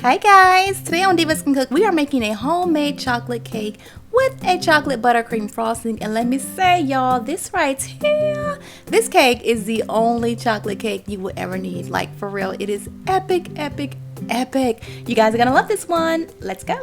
Hi guys, today on Divas Can Cook we are making a homemade chocolate cake with a chocolate buttercream frosting, and let me say y'all, this right here, this cake is the only chocolate cake you will ever need. Like for real, it is epic, epic, epic. You guys are gonna love this one. Let's go.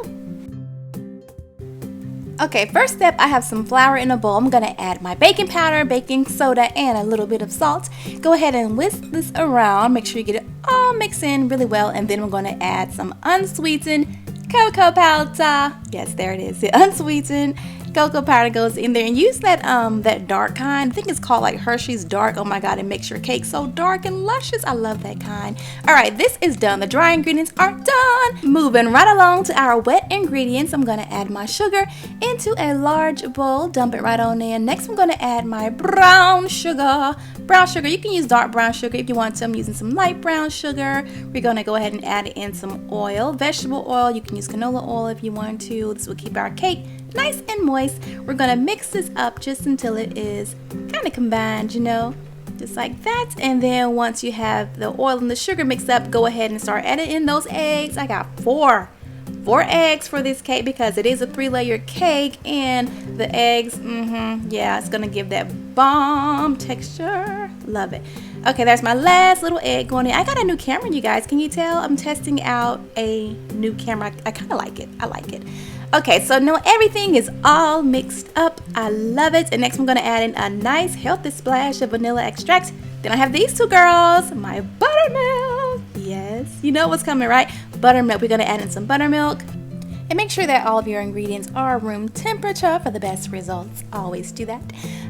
Okay, first step, I have some flour in a bowl. I'm gonna add my baking powder, baking soda, and a little bit of salt. Go ahead and whisk this around. Make sure you get it all mixed in really well, and then we're gonna add some unsweetened cocoa powder. Yes, there it is. The unsweetened cocoa powder goes in there, and use that that dark kind. I think it's called like Hershey's Dark. Oh my god, it makes your cake so dark and luscious. I love that kind. All right, this is done. The dry ingredients are done. Moving right along to our wet ingredients, I'm gonna add my sugar into a large bowl. Dump it right on in. Next, I'm gonna add my brown sugar. Brown sugar, you can use dark brown sugar if you want to. I'm using some light brown sugar. We're gonna go ahead and add in some oil, vegetable oil. You can use canola oil if you want to. This will keep our cake nice and moist. We're gonna mix this up just until it is kind of combined, you know, just like that. And then once you have the oil and the sugar mixed up, go ahead and start adding in those eggs. I got four eggs for this cake because it is a 3-layer cake, and the eggs, yeah, it's gonna give that bomb texture. Love it. Okay, there's my last little egg going in. I got a new camera, you guys. Can you tell? I'm testing out a new camera. I kind of like it. I like it. Okay, so now everything is all mixed up. I love it. And next I'm gonna add in a nice healthy splash of vanilla extract. Then I have these two girls, my buttermilk. Yes, you know what's coming, right? Buttermilk. We're gonna add in some buttermilk. And make sure that all of your ingredients are room temperature for the best results. Always do that.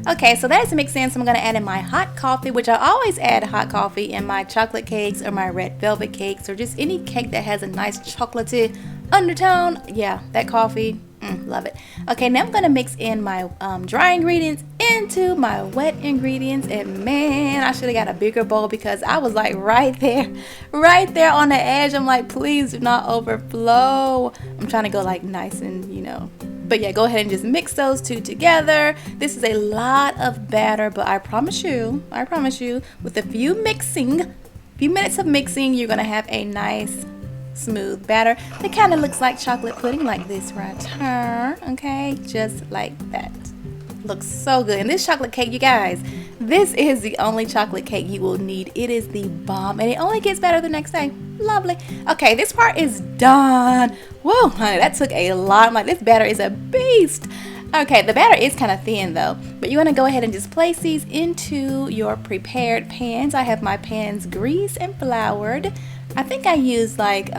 Okay, so that is mixed in. So I'm going to add in my hot coffee, which I always add hot coffee in my chocolate cakes or my red velvet cakes or just any cake that has a nice chocolatey undertone. Yeah, that coffee. Love it. Okay, now I'm going to mix in my dry ingredients into my wet ingredients. And man, I should have got a bigger bowl because I was like right there on the edge. I'm like, please do not overflow. I'm trying to go like nice and, you know. But yeah, go ahead and just mix those two together. This is a lot of batter, but I promise you, with a few minutes of mixing, you're going to have a nice smooth batter that kind of looks like chocolate pudding, like this right here. Okay, just like that. Looks so good. And this chocolate cake, you guys, this is the only chocolate cake you will need. It is the bomb, and it only gets better the next day. Lovely. Okay, this part is done. Whoa, honey, that took a lot. I'm like, this batter is a beast. Okay, the batter is kind of thin though, but you want to go ahead and just place these into your prepared pans. I have my pans greased and floured. I think I use like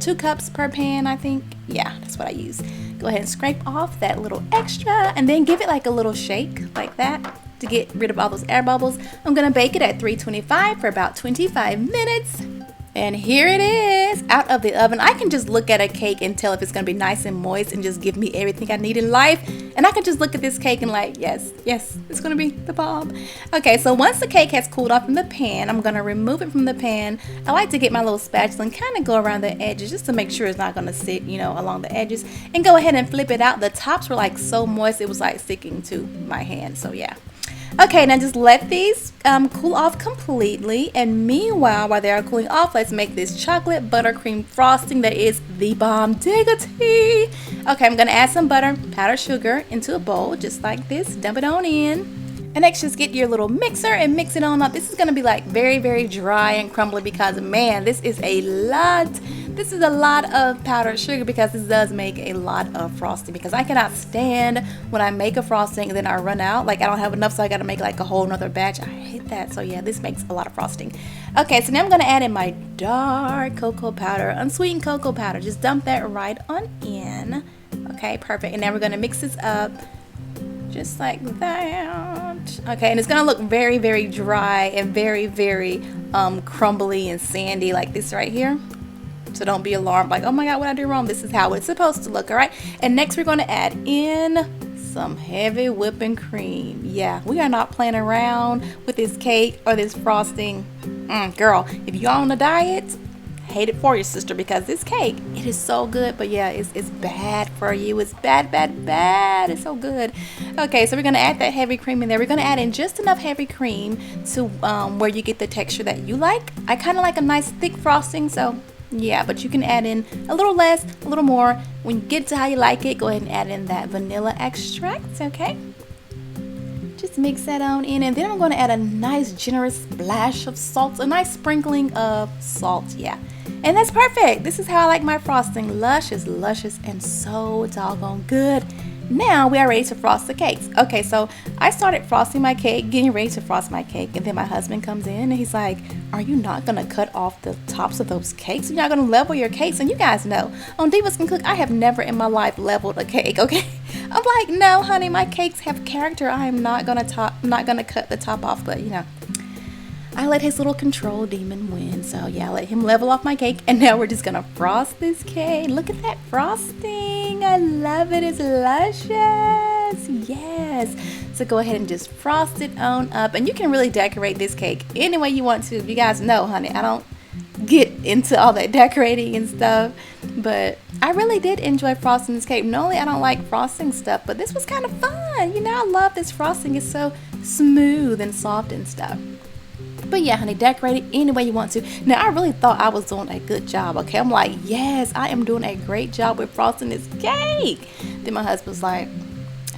2 cups per pan, I think. Yeah, that's what I use. Go ahead and scrape off that little extra and then give it like a little shake like that to get rid of all those air bubbles. I'm gonna bake it at 325 for about 25 minutes. And here it is out of the oven. I can just look at a cake and tell if it's gonna be nice and moist and just give me everything I need in life. And I can just look at this cake and like, yes, it's gonna be the bomb. Okay, so once the cake has cooled off in the pan, I'm gonna remove it from the pan. I like to get my little spatula and kind of go around the edges just to make sure it's not gonna sit, you know, along the edges. And go ahead and flip it out. The tops were like so moist, it was like sticking to my hand, so yeah. Okay, now just let these cool off completely, and meanwhile, while they are cooling off, let's make this chocolate buttercream frosting that is the bomb diggity. Okay, I'm gonna add some butter, powdered sugar into a bowl just like this. Dump it on in. And next, just get your little mixer and mix it on up. This is gonna be like very, very dry and crumbly because man, this is a lot. This is a lot of powdered sugar because this does make a lot of frosting, because I cannot stand when I make a frosting and then I run out. Like I don't have enough, so I gotta make like a whole nother batch. I hate that. So yeah, this makes a lot of frosting. Okay, so now I'm gonna add in my dark cocoa powder, unsweetened cocoa powder. Just dump that right on in. Okay, perfect. And now we're gonna mix this up just like that. Okay, and it's gonna look very, very dry and very, very crumbly and sandy like this right here. So don't be alarmed like, oh my god, what did I do wrong? This is how it's supposed to look. All right, and next we're going to add in some heavy whipping cream. Yeah, we are not playing around with this cake or this frosting. Girl, if you're on a diet, hate it for your sister, because this cake, it is so good, but yeah, it's bad for you. It's bad. It's so good. Okay, so we're gonna add that heavy cream in there. We're gonna add in just enough heavy cream to where you get the texture that you like. I kind of like a nice thick frosting, so Yeah, but you can add in a little less, a little more. When you get to how you like it, go ahead and add in that vanilla extract, okay? Just mix that on in, and then I'm going to add a nice generous splash of salt, a nice sprinkling of salt, yeah. And that's perfect. This is how I like my frosting. Luscious, luscious, and so doggone good. Now we are ready to frost the cakes. Okay, so I started frosting my cake, getting ready to frost my cake, and then my husband comes in and he's like, are you not gonna cut off the tops of those cakes? You're not gonna level your cakes? And you guys know, on Divas Can Cook, I have never in my life leveled a cake, okay? I'm like, no, honey, my cakes have character. I am not gonna cut the top off, but you know, I let his little control demon win. So yeah, I let him level off my cake, and now we're just gonna frost this cake. Look at that frosting. I love it. It's luscious. Yes. So go ahead and just frost it on up, and you can really decorate this cake any way you want to. You guys know, honey, I don't get into all that decorating and stuff, but I really did enjoy frosting this cake. Normally I don't like frosting stuff, but this was kind of fun. You know, I love this frosting. It's so smooth and soft and stuff. But yeah, honey, decorate it any way you want to. Now, I really thought I was doing a good job, okay? I'm like, yes, I am doing a great job with frosting this cake. Then my husband's like,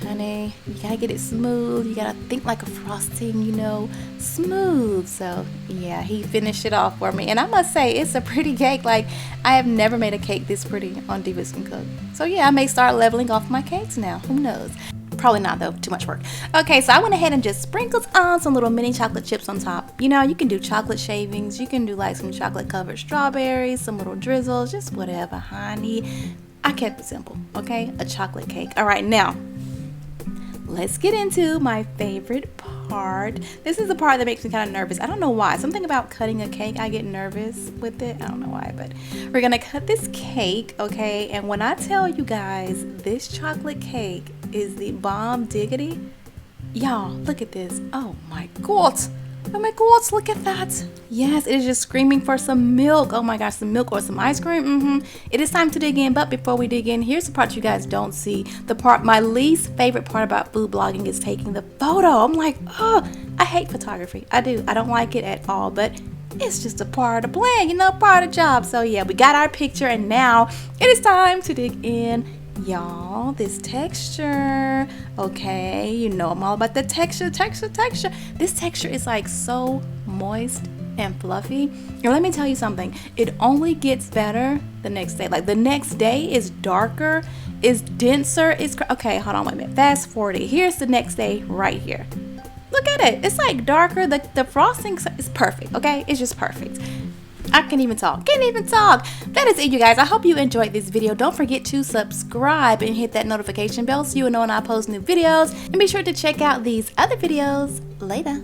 honey, you gotta get it smooth. You gotta think like a frosting, you know, smooth. So yeah, he finished it off for me. And I must say, it's a pretty cake. Like, I have never made a cake this pretty on Divas Can Cook. So yeah, I may start leveling off my cakes now. Who knows? Probably not though, too much work. Okay, so I went ahead and just sprinkled on some little mini chocolate chips on top. You know, you can do chocolate shavings, you can do like some chocolate covered strawberries, some little drizzles, just whatever, honey. I kept it simple, okay? A chocolate cake. All right, now let's get into my favorite part. This is the part that makes me kind of nervous. I don't know why. Something about cutting a cake, I get nervous with it. I don't know why, but we're gonna cut this cake, okay? And when I tell you guys, this chocolate cake is the bomb diggity. Y'all, look at this. Oh my god. Oh my god, look at that. Yes, it is just screaming for some milk. Oh my gosh, some milk or some ice cream. It is time to dig in, but before we dig in, here's the part you guys don't see. The part, my least favorite part about food blogging is taking the photo. I'm like, oh, I hate photography. I do. I don't like it at all, but it's just a part of the plan, you know, part of the job. So yeah, we got our picture, and now it is time to dig in. Y'all, this texture, okay, you know I'm all about the texture. This texture is like so moist and fluffy, and let me tell you something, it only gets better the next day. Like, the next day is darker, is denser, okay, hold on, wait a minute, fast forward it. Here's the next day right here. Look at it, it's like darker. The frosting is perfect, okay? It's just perfect. I can't even talk. That is it, you guys. I hope you enjoyed this video. Don't forget to subscribe and hit that notification bell so you will know when I post new videos. And be sure to check out these other videos later.